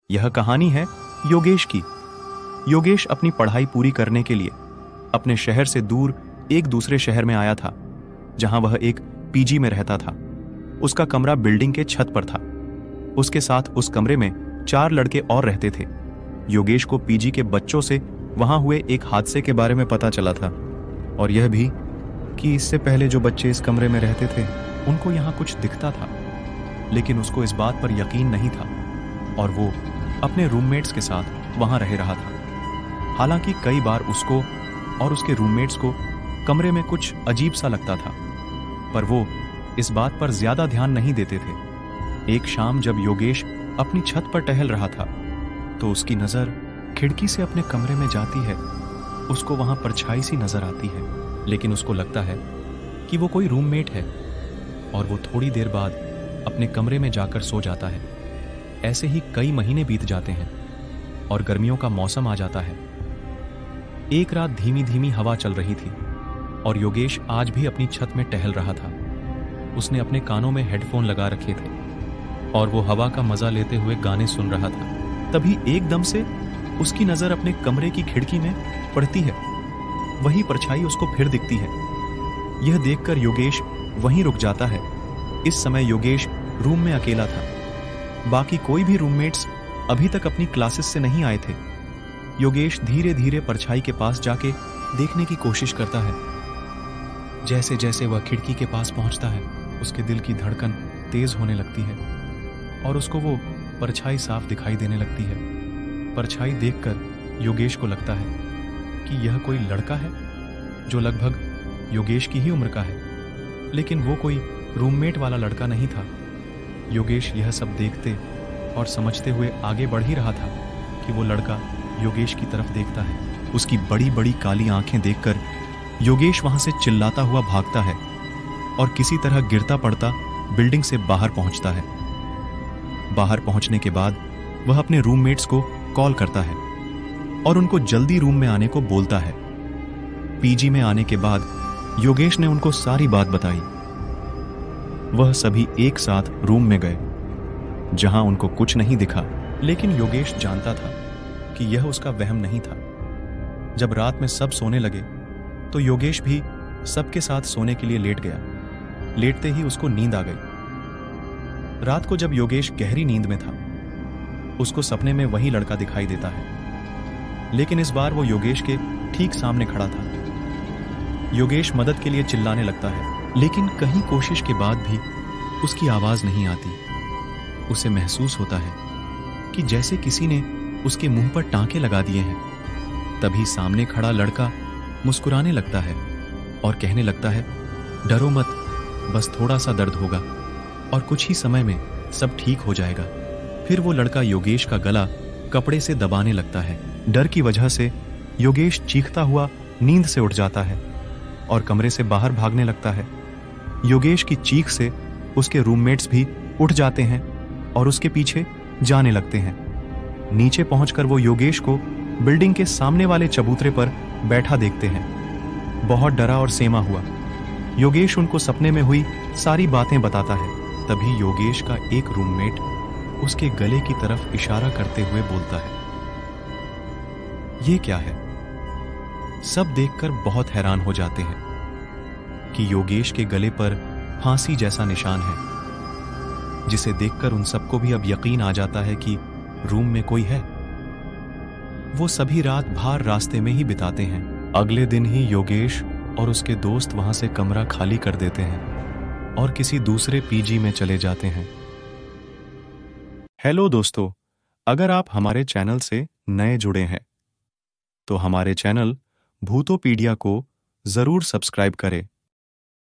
यह कहानी है योगेश की। योगेश अपनी पढ़ाई पूरी करने के लिए अपने शहर से दूर एक दूसरे शहर में आया था, जहां वह एक पीजी में रहता था। उसका कमरा बिल्डिंग के छत पर था। उसके साथ उस कमरे में 4 लड़के और रहते थे। योगेश को पीजी के बच्चों से वहां हुए एक हादसे के बारे में पता चला था, और यह भी कि इससे पहले जो बच्चे इस कमरे में रहते थे उनको यहाँ कुछ दिखता था, लेकिन उसको इस बात पर यकीन नहीं था और वो अपने रूममेट्स के साथ वहां रह रहा था। हालांकि कई बार उसको और उसके रूममेट्स को कमरे में कुछ अजीब सा लगता था, पर वो इस बात पर ज्यादा ध्यान नहीं देते थे। एक शाम जब योगेश अपनी छत पर टहल रहा था तो उसकी नजर खिड़की से अपने कमरे में जाती है। उसको वहां परछाई सी नजर आती है, लेकिन उसको लगता है कि वो कोई रूममेट है और वो थोड़ी देर बाद अपने कमरे में जाकर सो जाता है। ऐसे ही कई महीने बीत जाते हैं और गर्मियों का मौसम आ जाता है। एक रात धीमी धीमी हवा चल रही थी और योगेश आज भी अपनी छत में टहल रहा था। उसने अपने कानों में हेडफोन लगा रखे थे और वो हवा का मजा लेते हुए गाने सुन रहा था। तभी एकदम से उसकी नजर अपने कमरे की खिड़की में पड़ती है। वही परछाई उसको फिर दिखती है। यह देखकर योगेश वहीं रुक जाता है। इस समय योगेश रूम में अकेला था। बाकी कोई भी रूममेट्स अभी तक अपनी क्लासेस से नहीं आए थे। योगेश धीरे धीरे परछाई के पास जाके देखने की कोशिश करता है। जैसे जैसे वह खिड़की के पास पहुंचता है, उसके दिल की धड़कन तेज होने लगती है और उसको वो परछाई साफ दिखाई देने लगती है। परछाई देखकर योगेश को लगता है कि यह कोई लड़का है जो लगभग योगेश की ही उम्र का है, लेकिन वो कोई रूममेट वाला लड़का नहीं था। योगेश यह सब देखते और समझते हुए आगे बढ़ ही रहा था कि वो लड़का योगेश की तरफ देखता है। उसकी बड़ी बड़ी काली आंखें देखकर योगेश वहां से चिल्लाता हुआ भागता है और किसी तरह गिरता पड़ता बिल्डिंग से बाहर पहुंचता है। बाहर पहुंचने के बाद वह अपने रूममेट्स को कॉल करता है और उनको जल्दी रूम में आने को बोलता है। पीजी में आने के बाद योगेश ने उनको सारी बात बताई। वह सभी एक साथ रूम में गए, जहां उनको कुछ नहीं दिखा, लेकिन योगेश जानता था कि यह उसका वहम नहीं था। जब रात में सब सोने लगे तो योगेश भी सबके साथ सोने के लिए लेट गया। लेटते ही उसको नींद आ गई। रात को जब योगेश गहरी नींद में था, उसको सपने में वही लड़का दिखाई देता है, लेकिन इस बार वो योगेश के ठीक सामने खड़ा था। योगेश मदद के लिए चिल्लाने लगता है, लेकिन कहीं कोशिश के बाद भी उसकी आवाज नहीं आती। उसे महसूस होता है कि जैसे किसी ने उसके मुंह पर टांके लगा दिए हैं। तभी सामने खड़ा लड़का मुस्कुराने लगता है और कहने लगता है, डरो मत, बस थोड़ा सा दर्द होगा और कुछ ही समय में सब ठीक हो जाएगा। फिर वो लड़का योगेश का गला कपड़े से दबाने लगता है। डर की वजह से योगेश चीखता हुआ नींद से उठ जाता है और कमरे से बाहर भागने लगता है। योगेश की चीख से उसके रूममेट्स भी उठ जाते हैं और उसके पीछे जाने लगते हैं। नीचे पहुंचकर वो योगेश को बिल्डिंग के सामने वाले चबूतरे पर बैठा देखते हैं। बहुत डरा और सेमा हुआ। योगेश उनको सपने में हुई सारी बातें बताता है। तभी योगेश का एक रूममेट उसके गले की तरफ इशारा करते हुए बोलता है, ये क्या है? सब देखकर बहुत हैरान हो जाते हैं कि योगेश के गले पर फांसी जैसा निशान है, जिसे देखकर उन सबको भी अब यकीन आ जाता है कि रूम में कोई है। वो सभी रात बाहर रास्ते में ही बिताते हैं। अगले दिन ही योगेश और उसके दोस्त वहां से कमरा खाली कर देते हैं और किसी दूसरे पीजी में चले जाते हैं। हेलो दोस्तों, अगर आप हमारे चैनल से नए जुड़े हैं तो हमारे चैनल भूतोपीडिया को जरूर सब्सक्राइब करें